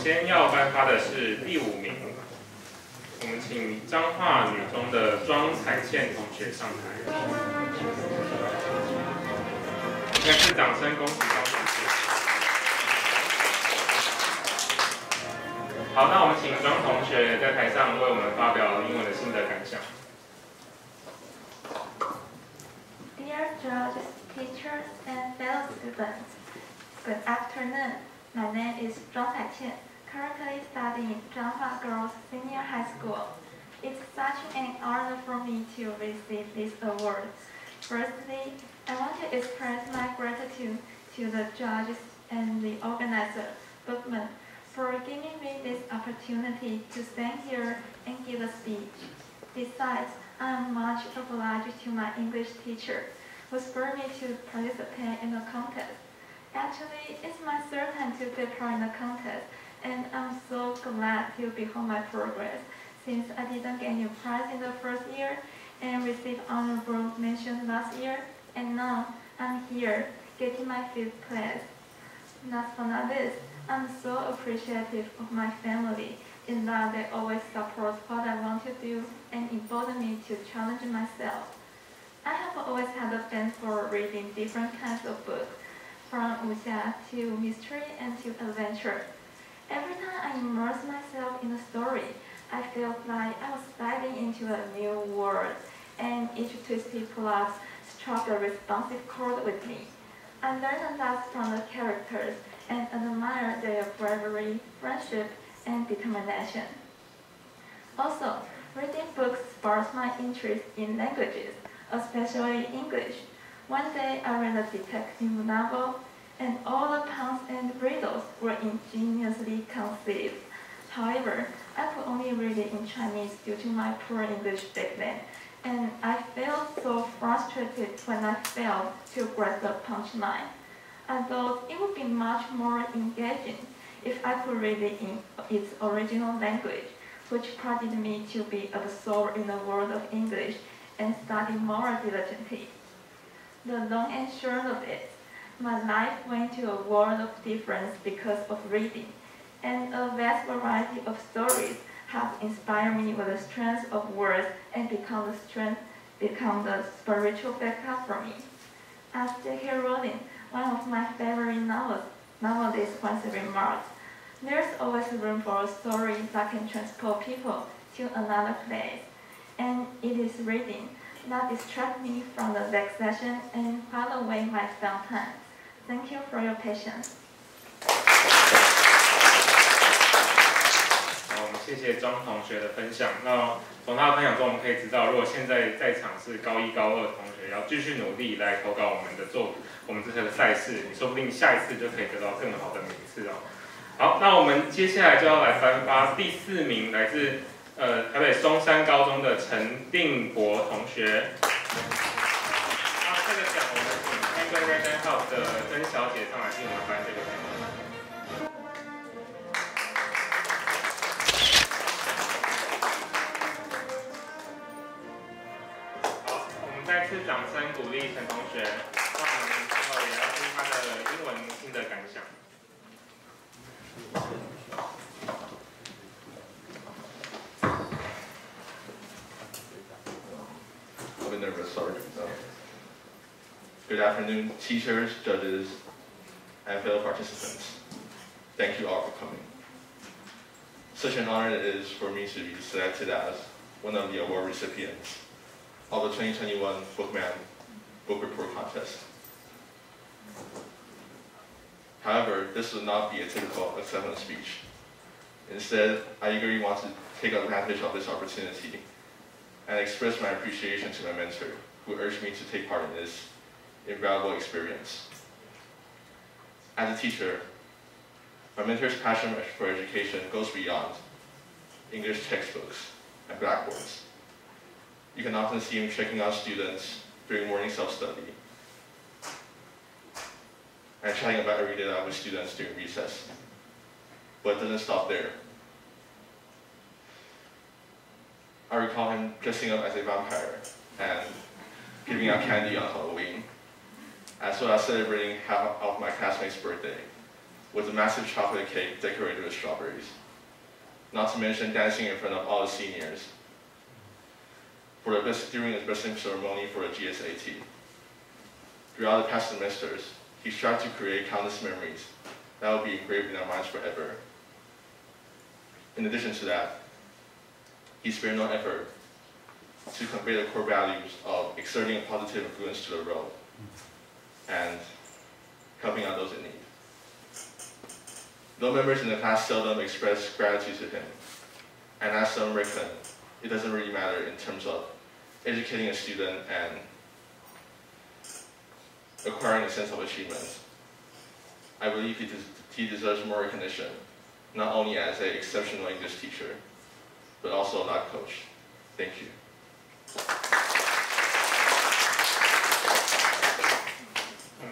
先要颁发的是第5名，我们请彰化女中的庄彩倩同学上台。再次掌声恭喜庄同学。好，那我们请庄同学在台上为我们发表英文的心得感想。Dear judges, teachers, and fellow students, good afternoon. My name is Zhang Taiqian, currently studying Zhanghua Girls Senior High School. It's such an honor for me to receive this award. Firstly, I want to express my gratitude to the judges and the organizer, Bookman, for giving me this opportunity to stand here and give a speech. Besides, I am much obliged to my English teacher, who spurred me to participate in the contest. Actually, it's my third time to take part in the contest, and I'm so glad to behold my progress, since I didn't get any prize in the first year and received honorable mention last year, and now I'm here, getting my 5th place. Last but not least, I'm so appreciative of my family in that they always support what I want to do and embolden me to challenge myself. I have always had a fun for reading different kinds of books, from wuxia to mystery and to adventure. Every time I immerse myself in a story, I feel like I was diving into a new world, and each twisted plot struck a responsive chord with me. I learned a lot from the characters and admire their bravery, friendship, and determination. Also, reading books sparks my interest in languages, especially English. One day I read a detective novel, and all the puns and riddles were ingeniously conceived. However, I could only read it in Chinese due to my poor English back then, and I felt so frustrated when I failed to grasp the punchline. I thought it would be much more engaging if I could read it in its original language, which prompted me to be absorbed in the world of English and study more diligently. The long and short of it, my life went to a world of difference because of reading, and a vast variety of stories have inspired me with the strength of words and become the spiritual backup for me. As J.K. Rowling, one of my favorite novelists, once remarked, there's always room for a story that can transport people to another place, and it is reading that distracts me from the vexation and while away my fun time. Thank you for your patience. 好，我们谢谢庄同学的分享。那从他的分享中，我们可以知道，如果现在在场是高1、高2同学，要继续努力来投稿我们的我们这次的赛事，你说不定下一次就可以得到更好的名次哦。好，那我们接下来就要来颁发第4名，来自台北松山高中的陈定博同学。那这个奖我们请 Ardent 的曾小姐上来替我们颁这个奖。好，我们再次掌声鼓励陈同学。那我们最后也要听他的英文心得感想。Nervous, sorry. Good afternoon, teachers, judges, and fellow participants. Thank you all for coming. Such an honor it is for me to be selected as one of the award recipients of the 2021 Bookman Book Report Contest. However, this will not be a typical acceptance speech. Instead, I eagerly want to take advantage of this opportunity and express my appreciation to my mentor, who urged me to take part in this invaluable experience. As a teacher, my mentor's passion for education goes beyond English textbooks and blackboards. You can often see him checking out students during morning self-study and chatting about everyday life with students during recess. But it doesn't stop there. I recall him dressing up as a vampire and giving out candy on Halloween, as well as celebrating half of my classmate's birthday with a massive chocolate cake decorated with strawberries. Not to mention dancing in front of all the seniors during the blessing ceremony for the GSAT. Throughout the past semesters, he strived to create countless memories that will be engraved in our minds forever. In addition to that, he spared no effort to convey the core values of exerting a positive influence to the world and helping out those in need. Though members in the class seldom express gratitude to him, and as some reckon, it doesn't really matter in terms of educating a student and acquiring a sense of achievement. I believe he deserves more recognition, not only as an exceptional English teacher, but also a life coach. Thank you.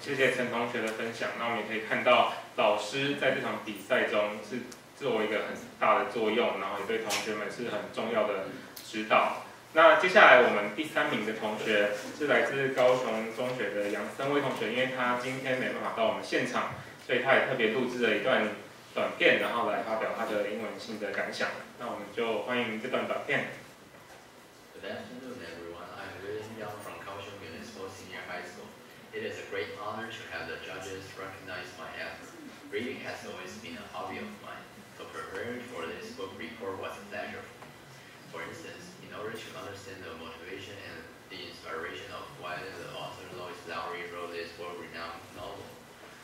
谢谢陈同学的分享。那我们也可以看到，老师在这场比赛中是做一个很大的作用，然后也对同学们是很重要的指导。那接下来我们第3名的同学是来自高雄中学的杨森威同学，因为他今天没办法到我们现场，所以他也特别录制了一段短片，然后来发表他的英文心得感想。那我们就欢迎这段短片。Good afternoon, everyone. I'm William Yang from Kaohsiung Municipal Senior High School. It is a great honor to have the judges recognize my effort. Reading has always been a hobby of mine, so preparing for this book report was a pleasure. For instance, in order to understand the motivation and the inspiration of why the author Lois Lowry wrote this world-renowned novel,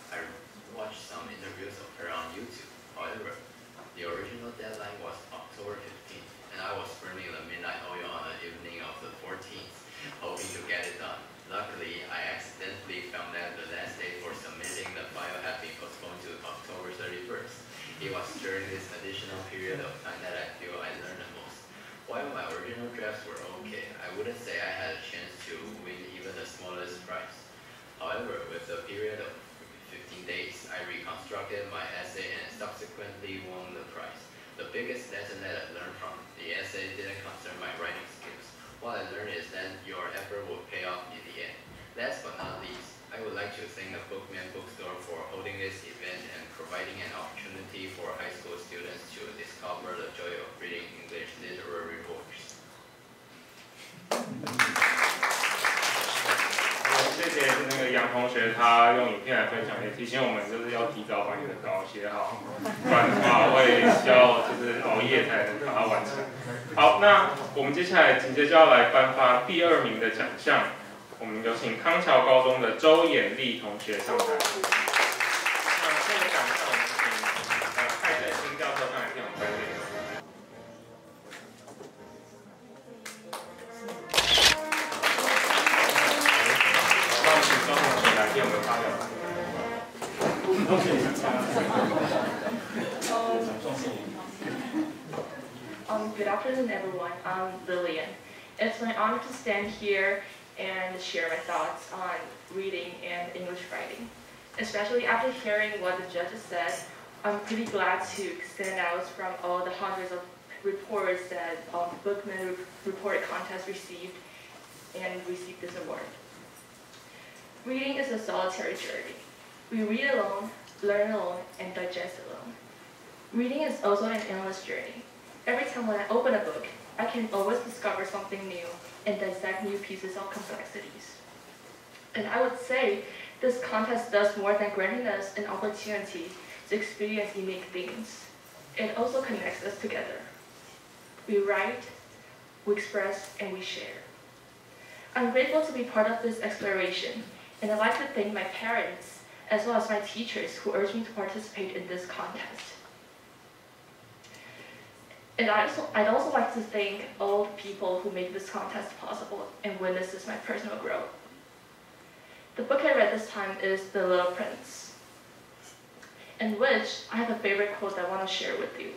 I watched some interviews of her on YouTube. However, the original deadline was October 15th, and I was burning the midnight oil on the evening of the 14th, hoping to get it done. Luckily, I accidentally found that the last day for submitting the file had been postponed to October 31st. It was during this additional period of time that I feel I learned the most. While my original drafts were okay, I wouldn't say I had a chance to win even the smallest prize. However, with the period of 15 days, I reconstructed my essay and subsequently won the prize. The biggest lesson that I learned from the essay didn't concern my writing skills. What I learned is that your effort will pay off in the end. Last but not least, I would like to thank the Bookman Bookstore for holding this event and providing an opportunity for high school students to discover the joy of reading English literary books. 谢谢那个杨同学，他用影片来分享，也提醒我们就是要提早把你的稿写好，不然的话会需要就是熬夜才能把它完成。好，那我们接下来紧接着就要来颁发第2名的奖项，我们有请康桥高中的周衍丽同学上台。那这个奖项我们请蔡振兴教授上来替我们颁奖。Good afternoon, everyone. I'm Lillian. It's my honor to stand here and share my thoughts on reading and English writing. Especially after hearing what the judges said, I'm pretty glad to stand out from all the hundreds of reports that Bookman Report Contest received and received this award. Reading is a solitary journey. We read alone, learn alone, and digest alone. Reading is also an endless journey. Every time when I open a book, I can always discover something new and dissect new pieces of complexities. And I would say this contest does more than granting us an opportunity to experience unique things. It also connects us together. We write, we express, and we share. I'm grateful to be part of this exploration, and I'd like to thank my parents as well as my teachers who urged me to participate in this contest. And I'd also like to thank all the people who make this contest possible and witnesses my personal growth. The book I read this time is The Little Prince, in which I have a favorite quote that I want to share with you.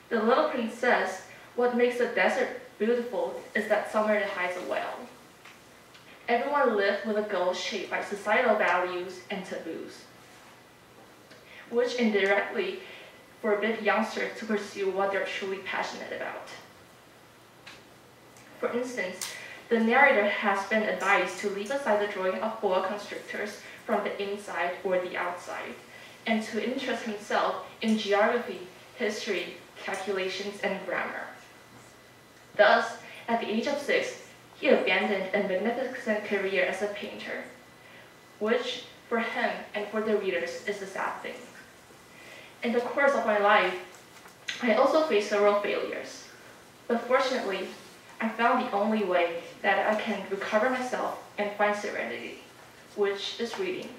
The Little Prince says, "What makes the desert beautiful is that somewhere it hides a well." Everyone lived with a goal shaped by societal values and taboos, which indirectly forbid youngsters to pursue what they're truly passionate about. For instance, the narrator has been advised to leave aside the drawing of boa constrictors from the inside or the outside, and to interest himself in geography, history, calculations, and grammar. Thus, at the age of 6, he abandoned a magnificent career as a painter, which, for him and for the readers, is a sad thing. In the course of my life, I also faced several failures, but fortunately, I found the only way that I can recover myself and find serenity, which is reading.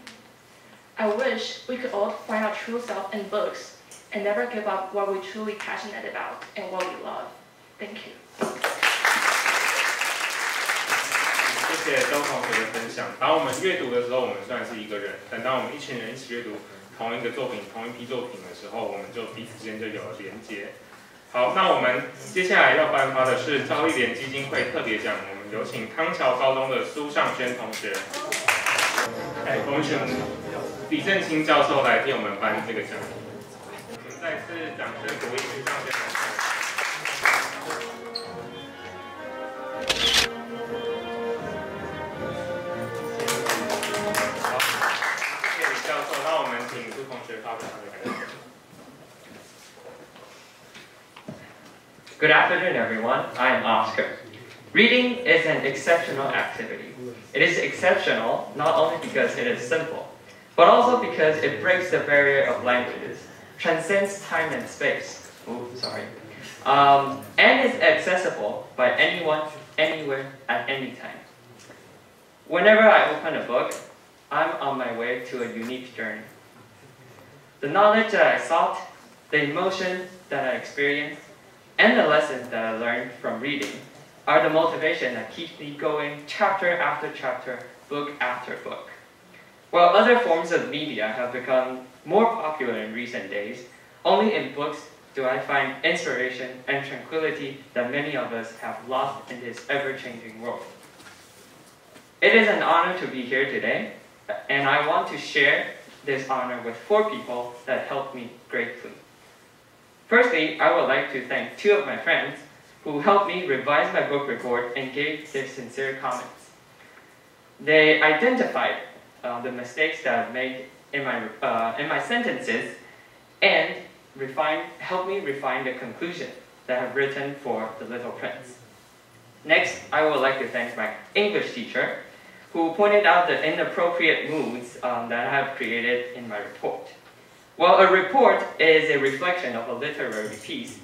I wish we could all find our true self in books and never give up what we're truly passionate about and what we love. Thank you. 谢谢周同学的分享。当我们阅读的时候，我们虽然是一个人，但当我们一群人一起阅读同一个作品、同一批作品的时候，我们就彼此间就有了连结。好，那我们接下来要颁发的是赵丽莲基金会特别奖，我们有请康桥高中的苏尚轩同学。我们请李正清教授来替我们颁这个奖。请再次掌声鼓励苏尚轩同学。好，谢谢李教授。那我们请苏同学发表他的感言。Good afternoon, everyone. I am Oscar. Reading is an exceptional activity. It is exceptional not only because it is simple, but also because it breaks the barrier of languages, transcends time and space, and is accessible by anyone, anywhere, at any time. Whenever I open a book, I'm on my way to a unique journey. The knowledge that I sought, the emotions that I experienced, and the lessons that I learned from reading are the motivation that keeps me going chapter after chapter, book after book. While other forms of media have become more popular in recent days, only in books do I find inspiration and tranquility that many of us have lost in this ever-changing world. It is an honor to be here today, and I want to share this honor with 4 people that helped me greatly. Firstly, I would like to thank 2 of my friends who helped me revise my book report and gave their sincere comments. They identified the mistakes that I've made in my sentences and helped me refine the conclusion that I've written for The Little Prince. Next, I would like to thank my English teacher who pointed out the inappropriate moods that I have created in my report. While a report is a reflection of a literary piece,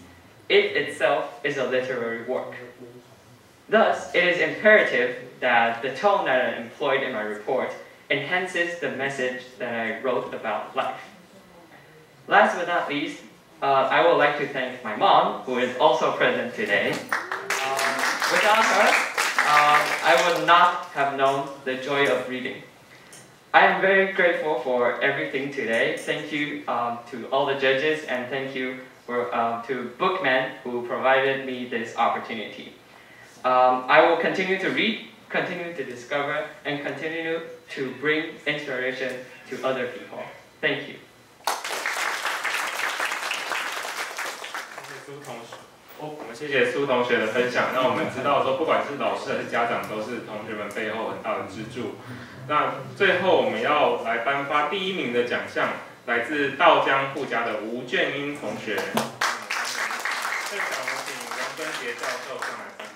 it itself is a literary work. Thus, it is imperative that the tone that I employed in my report enhances the message that I wrote about life. Last but not least, I would like to thank my mom, who is also present today. Without her, I would not have known the joy of reading. I am very grateful for everything today. Thank you to all the judges, and thank you to Bookman who provided me this opportunity. I will continue to read, continue to discover, and continue to bring inspiration to other people. Thank you. 我们谢谢苏同学的分享。那我们知道说，不管是老师还是家长，都是同学们背后很大的支柱。那最后我们要来颁发第1名的奖项，来自稻江护家的吴卷英同学。这奖我们请杨敦杰教授上来颁。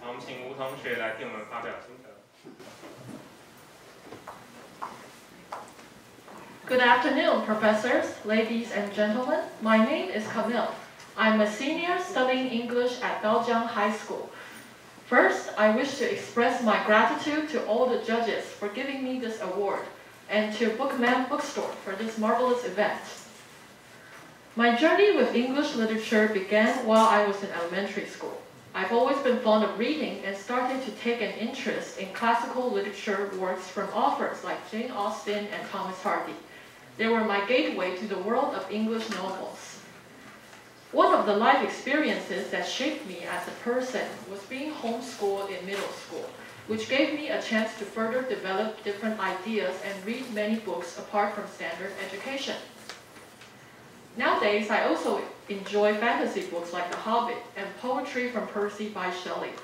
好，我们请吴同学来替我们发表心得。Good afternoon, professors, ladies and gentlemen. My name is Camille. I'm a senior studying English at Belgium High School. First, I wish to express my gratitude to all the judges for giving me this award, and to Bookman Bookstore for this marvelous event. My journey with English literature began while I was in elementary school. I've always been fond of reading and started to take an interest in classical literature works from authors like Jane Austen and Thomas Hardy. They were my gateway to the world of English novels. One of the life experiences that shaped me as a person was being homeschooled in middle school, which gave me a chance to further develop different ideas and read many books apart from standard education. Nowadays, I also enjoy fantasy books like The Hobbit and poetry from Percy by Shelley.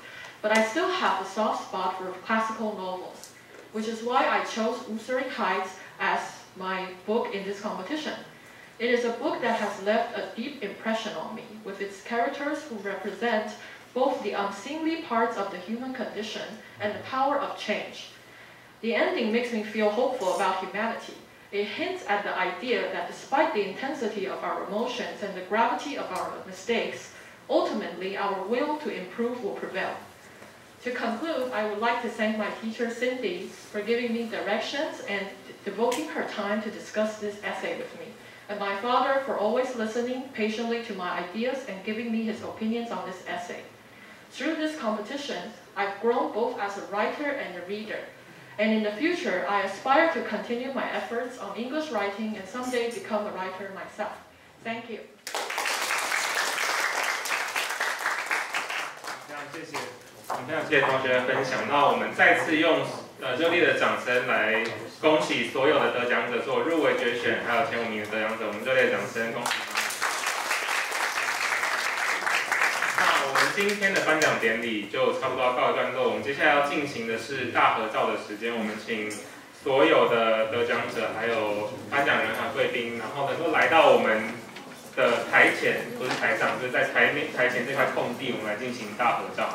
but I still have a soft spot for classical novels, which is why I chose Wuthering Heights as my book in this competition. It is a book that has left a deep impression on me, with its characters who represent both the unseemly parts of the human condition and the power of change. The ending makes me feel hopeful about humanity. It hints at the idea that despite the intensity of our emotions and the gravity of our mistakes, ultimately our will to improve will prevail. To conclude, I would like to thank my teacher Cindy for giving me directions and devoting her time to discuss this essay with me, and my father for always listening patiently to my ideas and giving me his opinions on this essay. Through this competition, I've grown both as a writer and a reader, and in the future, I aspire to continue my efforts on English writing and someday become a writer myself. Thank you. 非常谢谢同学的分享。那我们再次用热烈的掌声来恭喜所有的得奖者，所有入围决选还有前5名的得奖者，我们热烈的掌声恭喜他们。那我们今天的颁奖典礼就差不多要告一段落，我们接下来要进行的是大合照的时间，我们请所有的得奖者还有颁奖人和贵宾，然后能够来到我们的台前，不是台上，就是在台前这块空地，我们来进行大合照。